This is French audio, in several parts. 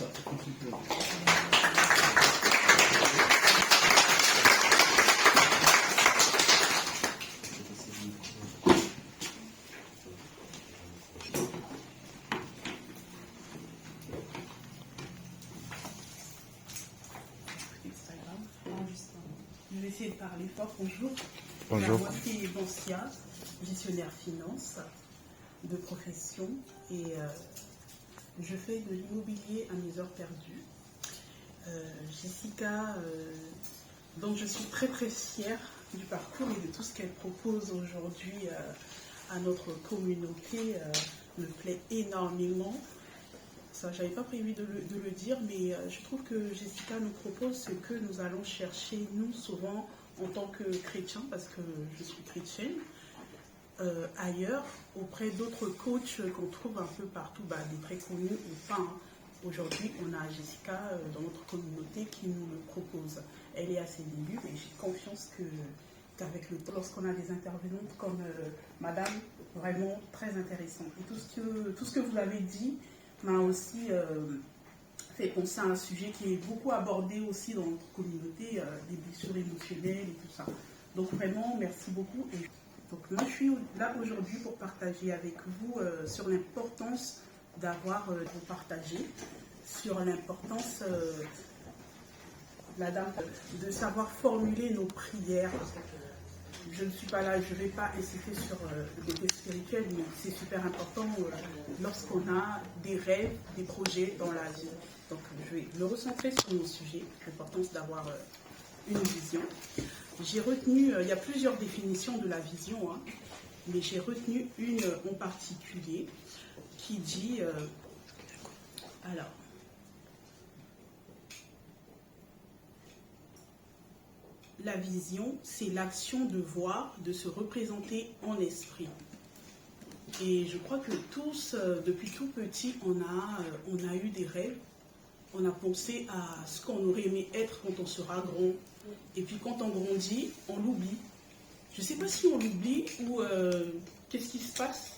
Je vais essayer de parler fort. Bonjour. Bonjour. Moi, c'est Boncia, gestionnaire finance de profession et je fais de l'immobilier à mes heures perdues. Jessica, donc je suis très très fière du parcours et de tout ce qu'elle propose aujourd'hui à notre communauté, me plaît énormément. Ça, j'avais pas prévu de le dire, mais je trouve que Jessica nous propose ce que nous allons chercher, nous, souvent, en tant que chrétiens, parce que je suis chrétienne, ailleurs, auprès d'autres coachs qu'on trouve un peu partout, des très connus ou pas. Aujourd'hui, on a Jessica dans notre communauté qui nous le propose. Elle est à ses débuts, et j'ai confiance qu'avec le temps, lorsqu'on a des intervenantes comme Madame, vraiment très intéressant. Et tout ce que vous avez dit m'a aussi fait penser à un sujet qui est beaucoup abordé aussi dans notre communauté, des blessures émotionnelles et tout ça. Donc vraiment, merci beaucoup. Et donc moi, je suis là aujourd'hui pour partager avec vous sur l'importance d'avoir vous partager, sur l'importance de savoir formuler nos prières. Je ne suis pas là, je ne vais pas insister sur le côté spirituel, mais c'est super important lorsqu'on a des rêves, des projets dans la vie. Donc je vais me recentrer sur mon sujet, l'importance d'avoir une vision. J'ai retenu, il y a plusieurs définitions de la vision, mais j'ai retenu une en particulier qui dit, alors, la vision, c'est l'action de voir, de se représenter en esprit. Et je crois que tous, depuis tout petit, on a eu des rêves. On a pensé à ce qu'on aurait aimé être quand on sera grand. Et puis quand on grandit, on l'oublie. Je ne sais pas si on l'oublie ou qu'est-ce qui se passe.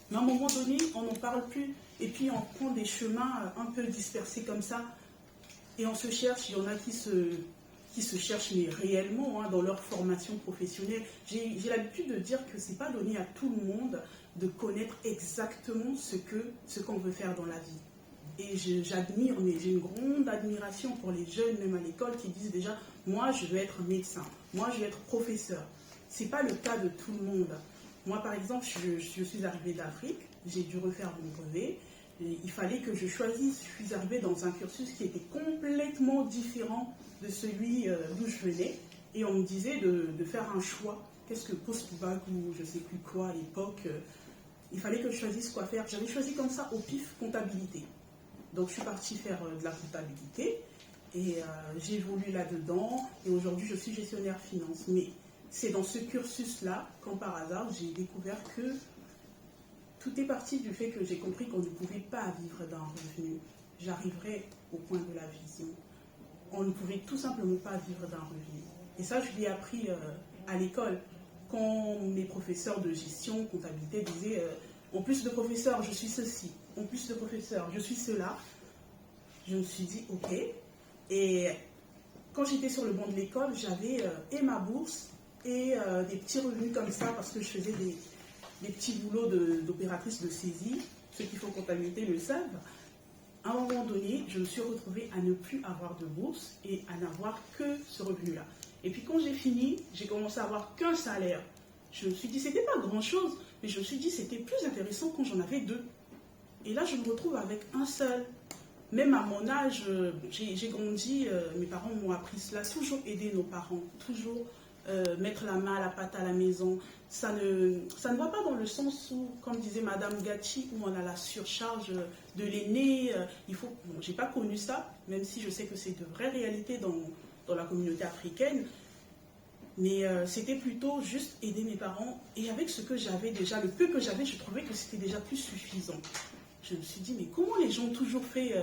Mais à un moment donné, on n'en parle plus. Et puis on prend des chemins un peu dispersés comme ça. Et on se cherche. Il y en a qui se cherchent mais réellement dans leur formation professionnelle. J'ai l'habitude de dire que ce n'est pas donné à tout le monde de connaître exactement ce qu'on veut faire dans la vie. Et j'admire, mais j'ai une grande admiration pour les jeunes, même à l'école, qui disent déjà, moi je veux être médecin, moi je veux être professeur. Ce n'est pas le cas de tout le monde. Moi par exemple, je suis arrivée d'Afrique, j'ai dû refaire mon brevet. Il fallait que je choisisse. Je suis arrivée dans un cursus qui était complètement différent de celui d'où je venais. Et on me disait de faire un choix. Qu'est-ce que post-bac ou je ne sais plus quoi à l'époque. Il fallait que je choisisse quoi faire. J'avais choisi comme ça au pif comptabilité. Donc je suis partie faire de la comptabilité. Et j'ai évolué là-dedans. Et aujourd'hui, je suis gestionnaire finance. Mais c'est dans ce cursus-là, quand par hasard, j'ai découvert que tout est parti du fait que j'ai compris qu'on ne pouvait pas vivre d'un revenu. J'arriverai au point de la vision. On ne pouvait tout simplement pas vivre d'un revenu. Et ça, je l'ai appris à l'école. Quand mes professeurs de gestion, comptabilité disaient en plus de professeur, je suis ceci. En plus de professeur, je suis cela. Je me suis dit, ok. Et quand j'étais sur le banc de l'école, j'avais et ma bourse et des petits revenus comme ça parce que je faisais des petits boulots d'opératrice de saisie. Ceux qui font comptabilité le savent. À un moment donné, je me suis retrouvée à ne plus avoir de bourse et à n'avoir que ce revenu-là. Et puis quand j'ai fini, j'ai commencé à avoir qu'un salaire. Je me suis dit, c'était pas grand-chose, mais je me suis dit, c'était plus intéressant quand j'en avais deux. Et là, je me retrouve avec un seul. Même à mon âge, j'ai grandi, mes parents m'ont appris cela, toujours aider nos parents, toujours mettre la main à la pâte à la maison. Ça ne va pas dans le sens où, comme disait Madame Gatti, où on a la surcharge de l'aîné. Bon, j'ai pas connu ça, même si je sais que c'est de vraies réalités dans la communauté africaine. Mais c'était plutôt juste aider mes parents. Et avec ce que j'avais déjà, le peu que j'avais, je trouvais que c'était déjà plus suffisant. Je me suis dit, mais comment les gens ont toujours fait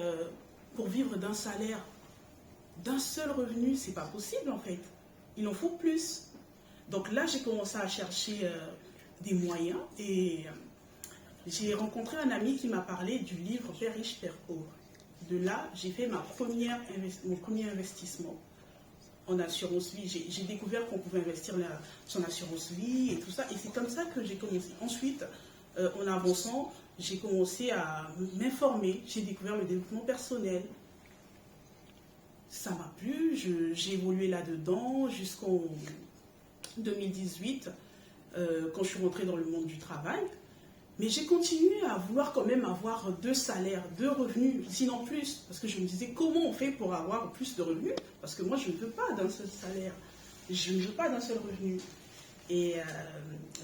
pour vivre d'un salaire, d'un seul revenu? C'est pas possible en fait. Il en faut plus. Donc là, j'ai commencé à chercher des moyens et j'ai rencontré un ami qui m'a parlé du livre Père riche, Père pauvre de là, j'ai fait mon premier investissement en assurance vie. J'ai découvert qu'on pouvait investir son assurance vie et tout ça. Et c'est comme ça que j'ai commencé. Ensuite, en avançant, j'ai commencé à m'informer. J'ai découvert le développement personnel. Ça m'a plu. J'ai évolué là-dedans jusqu'en 2018, quand je suis rentrée dans le monde du travail. Mais j'ai continué à vouloir quand même avoir 2 salaires, 2 revenus, sinon plus. Parce que je me disais, comment on fait pour avoir plus de revenus? Parce que moi, je ne veux pas d'un seul salaire. Je ne veux pas d'un seul revenu. Et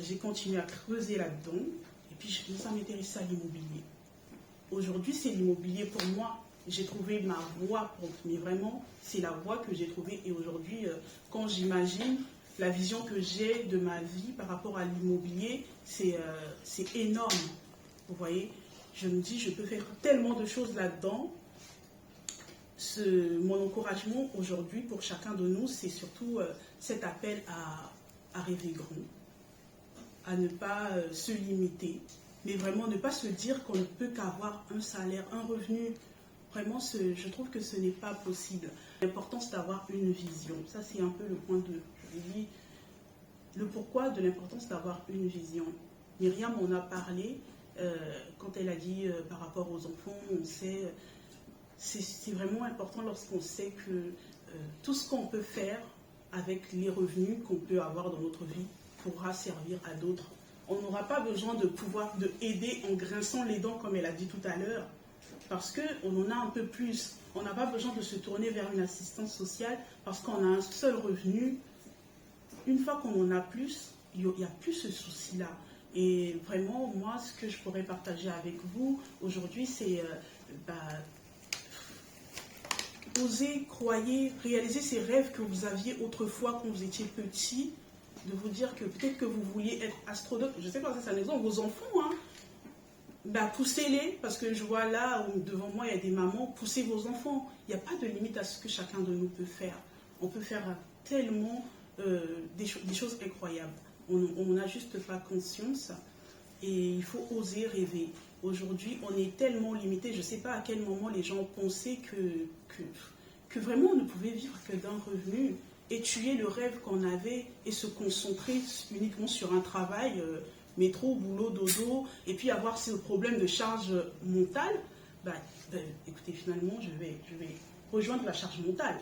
j'ai continué à creuser là-dedans. Et puis, je commençais à m'intéresser à l'immobilier. Aujourd'hui, c'est l'immobilier pour moi. J'ai trouvé ma voie. Mais vraiment, c'est la voie que j'ai trouvée. Et aujourd'hui, quand j'imagine la vision que j'ai de ma vie par rapport à l'immobilier, c'est énorme. Vous voyez, je me dis, je peux faire tellement de choses là-dedans. Mon encouragement aujourd'hui pour chacun de nous, c'est surtout cet appel à rêver grand, à ne pas se limiter, mais vraiment ne pas se dire qu'on ne peut qu'avoir un salaire, un revenu. Vraiment, je trouve que ce n'est pas possible. L'importance d'avoir une vision, ça c'est un peu le point de... Je dis le pourquoi de l'importance d'avoir une vision. Myriam en a parlé quand elle a dit par rapport aux enfants, on sait, c'est vraiment important lorsqu'on sait que tout ce qu'on peut faire avec les revenus qu'on peut avoir dans notre vie pourra servir à d'autres. On n'aura pas besoin de aider en grinçant les dents, comme elle a dit tout à l'heure, parce qu'on en a un peu plus. On n'a pas besoin de se tourner vers une assistance sociale parce qu'on a un seul revenu. Une fois qu'on en a plus, il n'y a plus ce souci-là. Et vraiment, moi, ce que je pourrais partager avec vous aujourd'hui, c'est oser, croyez, réaliser ces rêves que vous aviez autrefois quand vous étiez petit, de vous dire que peut-être que vous vouliez être astronaute. Je ne sais pas si c'est un exemple, vos enfants, poussez-les, parce que je vois là, devant moi, il y a des mamans, poussez vos enfants. Il n'y a pas de limite à ce que chacun de nous peut faire. On peut faire tellement des choses incroyables. On n'a juste pas conscience et il faut oser rêver. Aujourd'hui, on est tellement limité, je ne sais pas à quel moment les gens pensaient que vraiment on ne pouvait vivre que d'un revenu et tuer le rêve qu'on avait et se concentrer uniquement sur un travail, métro, boulot, dodo, et puis avoir ce problème de charge mentale. Écoutez, finalement, je vais rejoindre la charge mentale.